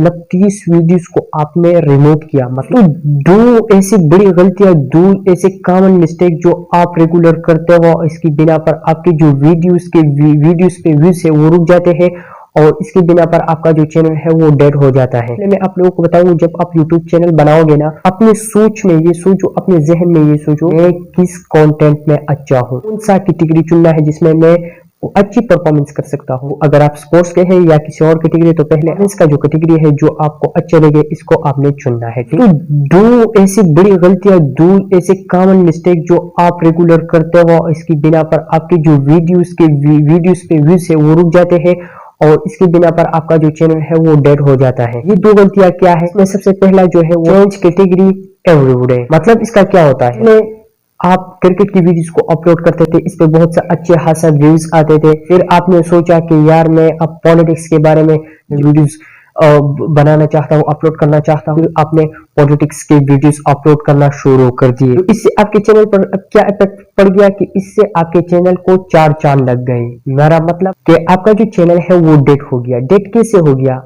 मतलब 30 वीडियोस को आपने रिमूव किया। मतलब दो ऐसी बड़ी गलतियां, दो ऐसे कॉमन मिस्टेक जो आप रेगुलर करते हो, इसकी बिना पर आपके जो वीडियोस पे व्यूज है वो रुक जाते हैं और इसके बिना पर आपका जो चैनल है वो डेड हो जाता है। मैं आप लोगों को बताऊं, जब आप यूट्यूब चैनल बनाओगे ना, अपने सोच में ये सोचो, अपने जहन में ये सोचो, मैं किस कंटेंट में अच्छा हूँ, कौन सा कैटेगरी चुनना है जिसमें मैं अच्छी परफॉर्मेंस कर सकता हूँ। अगर आप स्पोर्ट्स के हैं या किसी और कैटेगरी, तो पहले इसका जो कैटेगरी है जो आपको अच्छा लगे इसको आपने चुनना है। तो दो ऐसी बड़ी गलतियां, दो ऐसे कॉमन मिस्टेक जो आप रेगुलर करते हो, इसकी बिना पर आपके जो वीडियोस पे व्यूज है वो रुक जाते हैं और इसके बिना पर आपका जो चैनल है वो डेड हो जाता है। ये दो गलतियां क्या है, इसमें सबसे पहला जो है वो चेंज कैटेगरी एवरीडे। मतलब इसका क्या होता है, आप क्रिकेट की वीडियोस को अपलोड करते थे, इस पे बहुत से अच्छे खासा व्यूज आते थे। फिर आपने सोचा कि यार मैं अब पॉलिटिक्स के बारे में वीडियोस बनाना चाहता हूँ, अपलोड करना चाहता हूँ। आपने पॉलिटिक्स के वीडियोस अपलोड करना शुरू कर दिए। तो इससे आपके चैनल पर क्या इफेक्ट पड़ गया कि इससे आपके चैनल को 4 चांद लग गए। मेरा मतलब कि आपका जो चैनल है वो डेड हो गया। डेड कैसे हो गया,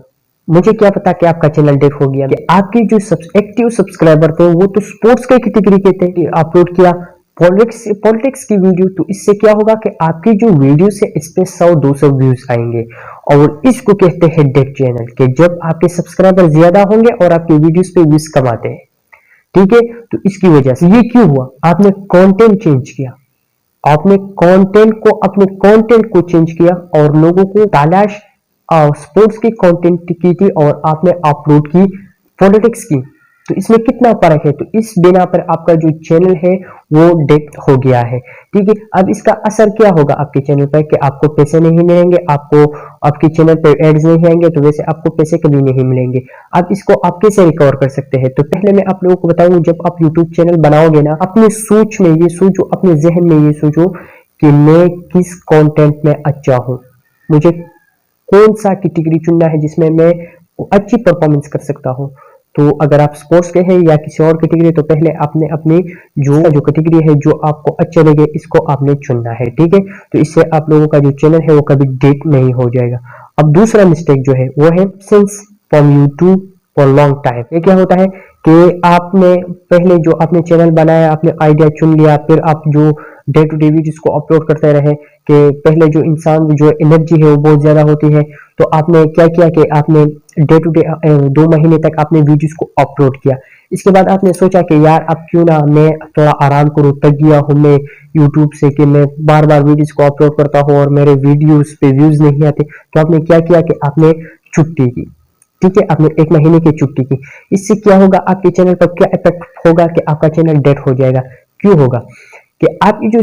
मुझे क्या पता कि आपका चैनल डेड हो गया। कि आपके जो एक्टिव सब्सक्राइबर थे वो तो स्पोर्ट्स के कैटेगरी के थे, अपलोड किया पॉलिटिक्स की वीडियो, तो इससे क्या होगा कि आपकी जो वीडियो है इस पे 100-200 व्यूज आएंगे और इसको कहते हैं डेड चैनल। कि जब आपके सब्सक्राइबर ज्यादा होंगे और आपके वीडियोस पे व्यूज कम आते हैं, ठीक है। तो इसकी वजह से ये क्यों हुआ, आपने कंटेंट चेंज किया, आपने अपने कंटेंट को चेंज किया और लोगों को तलाश स्पोर्ट्स की कंटेंट की थी और आपने अपलोड की पॉलिटिक्स की। तो इसमें कितना फर्क है, तो इस बिना पर आपका जो चैनल है वो डेड हो गया है, ठीक है। अब इसका असर क्या होगा आपके चैनल पर कि आपको पैसे नहीं मिलेंगे, आपको आपके चैनल पर एड्स नहीं आएंगे, तो वैसे आपको पैसे कभी नहीं मिलेंगे। अब इसको आप कैसे रिकवर कर सकते हैं, तो पहले मैं आप लोगों को बताऊंगा, जब आप यूट्यूब चैनल बनाओगे ना, अपने सोच में ये सोचो, अपने जहन में ये सोचो कि मैं किस कंटेंट में अच्छा हूँ, मुझे कौन सा कैटेगरी चुनना है जिसमें मैं अच्छी परफॉर्मेंस कर सकता हूँ। तो अगर आप स्पोर्ट्स के हैं या किसी और कैटेगरी, तो पहले आपने अपनी जो कैटेगरी है जो आपको अच्छे लगे इसको आपने चुनना है, ठीक है। तो इससे आप लोगों का जो चैनल है वो कभी डेड नहीं हो जाएगा। अब दूसरा मिस्टेक जो है वो है since from YouTube for long time. ये क्या होता है कि आपने पहले जो आपने चैनल बनाया, आपने आइडिया चुन लिया, फिर आप जो डे टू डे वीडियोस को अपलोड करते रहे, कि पहले जो इंसान जो एनर्जी है वो बहुत ज्यादा होती है, तो आपने क्या किया कि आपने डे टू डे 2 महीने तक आपने वीडियोस को अपलोड किया। इसके बाद आपने सोचा कि यार अब क्यों ना मैं थोड़ा आराम करूं, थक गया हूं मैं यूट्यूब से कि मैं बार बार वीडियोस को अपलोड करता हूं और मेरे वीडियोस पे व्यूज नहीं आते। तो आपने क्या किया कि आपने छुट्टी की, ठीक है, आपने 1 महीने की छुट्टी की। इससे क्या होगा, आपके चैनल पर क्या इफेक्ट होगा कि आपका चैनल डेड हो जाएगा। क्यों होगा कि आपकी जो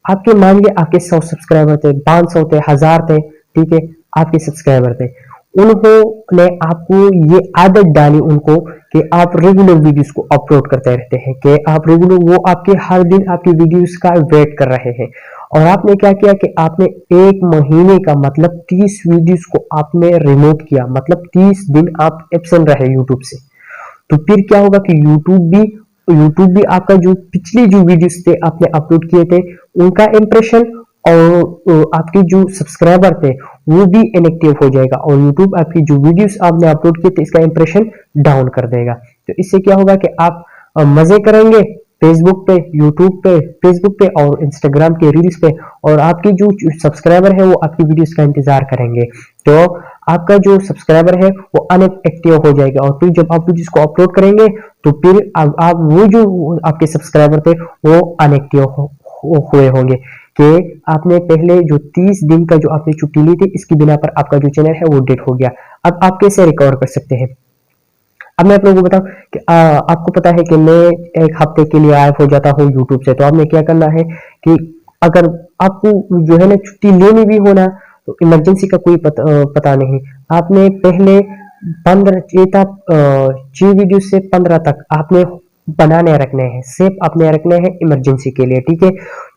आपके मान लिया आपके 100 सब्सक्राइबर थे, 500 थे, 1000 थे, ठीक है, आपके सब्सक्राइबर थे, उन्होंने आपको ये आदत डाली उनको कि आप रेगुलर वीडियोस को अपलोड करते रहते हैं, कि आप रेगुलर वो आपके हर दिन आपकी वीडियोस का वेट कर रहे हैं। और आपने क्या किया कि आपने 1 महीने का मतलब 30 वीडियोस को आपने रिमूव किया, मतलब 30 दिन आप एब्सेंट रहे यूट्यूब से। तो फिर क्या होगा कि यूट्यूब भी आपका जो पिछले जो वीडियोस थे आपने अपलोड किए थे उनका इंप्रेशन और आपके जो सब्सक्राइबर थे वो भी इनएक्टिव हो जाएगा और यूट्यूब आपकी जो वीडियोस आपने अपलोड किए थे इसका इंप्रेशन डाउन कर देगा। तो इससे क्या होगा कि आप मजे करेंगे फेसबुक पे, यूट्यूब पे, फेसबुक पे और इंस्टाग्राम के रील्स पे, और आपके जो सब्सक्राइबर है वो आपकी वीडियोस का इंतजार करेंगे। तो आपका जो सब्सक्राइबर है वो अनएक्टिव हो जाएगा और फिर जब आप वीडियोस को अपलोड करेंगे तो फिर आप वो जो आपके सब्सक्राइबर थे वो अनएक्टिव हुए होंगे कि आपने पहले जो 30 दिन का जो आपने छुट्टी ली थी इसकी बिना पर आपका जो चैनल है वो डेड हो गया। अब आप कैसे रिकवर कर सकते हैं, अब मैं आप लोगों को बताऊं कि आपको पता है कि मैं 1 हफ्ते के लिए गायब हो जाता हूँ यूट्यूब से। तो आपने क्या करना है कि अगर आपको जो है ना छुट्टी लेनी भी हो ना, तो इमरजेंसी का कोई पता नहीं, आपने पहले 6 वीडियो से 15 तक आपने बनाने रखने हैं, सेव अपने रखने हैं इमरजेंसी के लिए, ठीक है।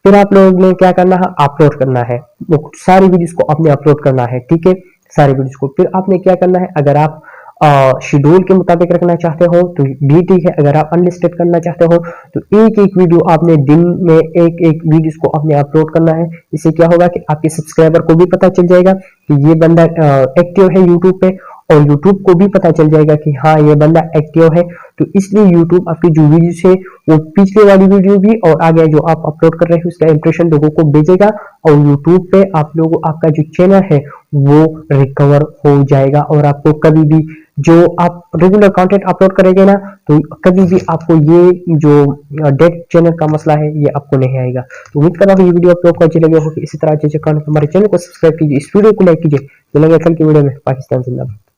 फिर आप लोगों ने क्या करना है, अपलोड करना है, वो सारी वीडियोस को आपने अपलोड करना है, ठीक है, सारी वीडियोस को। फिर आपने क्या करना है, अगर आप शेड्यूल के मुताबिक रखना चाहते हो तो भी ठीक है, अगर आप अनलिस्टेड करना चाहते हो तो एक एक वीडियो आपने दिन में एक एक वीडियोस को आपने अपलोड करना है। इससे क्या होगा कि आपके सब्सक्राइबर को भी पता चल जाएगा कि ये बंदा एक्टिव है यूट्यूब पे और यूट्यूब को भी पता चल जाएगा कि हाँ ये बंदा एक्टिव है। तो इसलिए यूट्यूब आपकी जो वीडियोस है वो पिछले वाली वीडियो भी और आगे जो आप अपलोड कर रहे हैं उसका इंप्रेशन लोगों को भेजेगा और यूट्यूब पे आप लोगों आपका जो चैनल है वो रिकवर हो जाएगा और आपको कभी भी जो आप रेगुलर कंटेंट अपलोड करेंगे ना तो कभी भी आपको ये जो डेड चैनल का मसला है ये आपको नहीं आएगा। तो उम्मीद कर रहा हूँ ये वीडियो आप लोग को अच्छी लगी होगी। इसी तरह अच्छे अच्छे कंटेंट हमारे चैनल को सब्सक्राइब कीजिए, इस वीडियो को लाइक कीजिए। मिलेंगे कल की वीडियो में। पाकिस्तान जिंदाबाद।